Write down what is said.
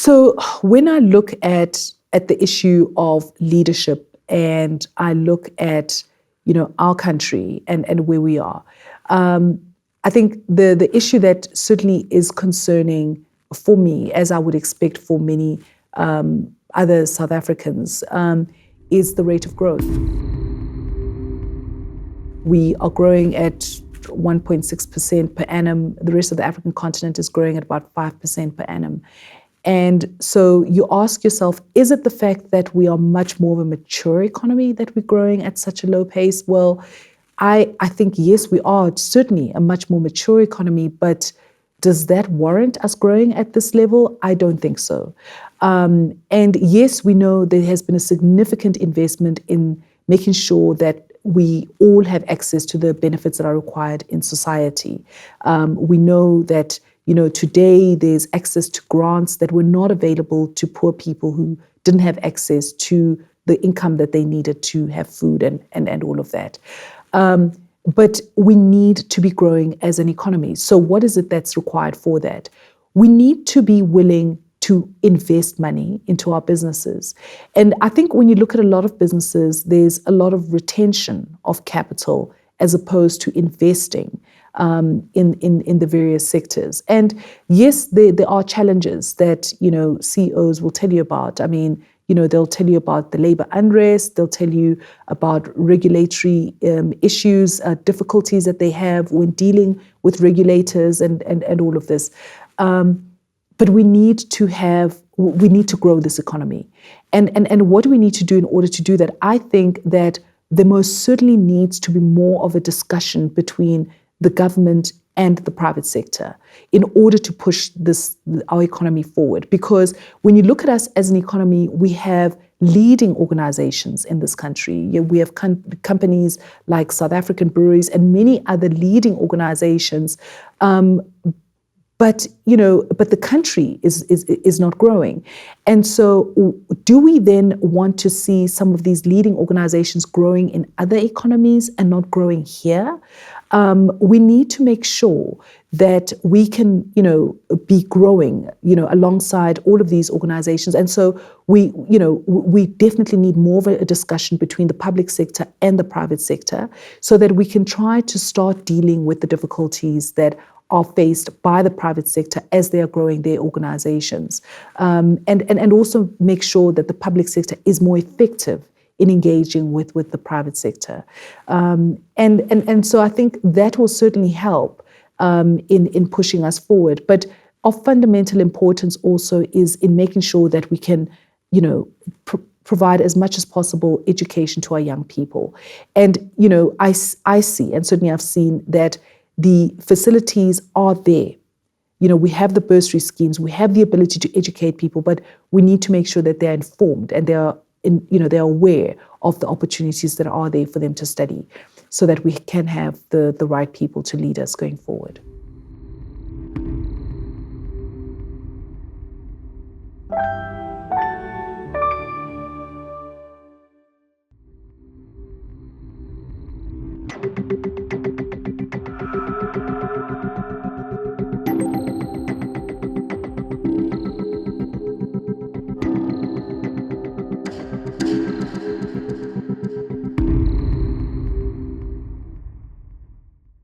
So when I look at the issue of leadership and I look at, our country and where we are, I think the issue that certainly is concerning for me, as I would expect for many other South Africans, is the rate of growth. We are growing at 1.6% per annum. The rest of the African continent is growing at about 5% per annum. And so you ask yourself, is it the fact that we are much more of a mature economy that we're growing at such a low pace? Well, I think, yes, we are certainly a much more mature economy, but does that warrant us growing at this level? I don't think so. And yes, we know there has been a significant investment in making sure that we all have access to the benefits that are required in society. We know that today there's access to grants that were not available to poor people who didn't have access to the income that they needed to have food and all of that. But we need to be growing as an economy. So what is it that's required for that? We need to be willing to invest money into our businesses. And I think when you look at a lot of businesses, there's a lot of retention of capital as opposed to investing in the various sectors. And yes, there are challenges that, CEOs will tell you about. I mean, they'll tell you about the labor unrest, they'll tell you about regulatory issues, difficulties that they have when dealing with regulators and all of this. But we need to grow this economy. And what do we need to do in order to do that? I think that there most certainly needs to be more of a discussion between the government and the private sector in order to push our economy forward. Because when you look at us as an economy, we have leading organizations in this country. We have companies like South African breweries and many other leading organizations. But the country is not growing. And so do we then want to see some of these leading organizations growing in other economies and not growing here? We need to make sure that we can, be growing, alongside all of these organizations. And so we definitely need more of a discussion between the public sector and the private sector so that we can try to start dealing with the difficulties that are faced by the private sector as they are growing their organizations. And also make sure that the public sector is more effective in engaging with the private sector. And so I think that will certainly help in pushing us forward. But of fundamental importance also is in making sure that we can, provide as much as possible education to our young people. And, I see, and certainly I've seen that the facilities are there. We have the bursary schemes, we have the ability to educate people, but we need to make sure that they're informed and they're aware of the opportunities that are there for them to study so that we can have the right people to lead us going forward.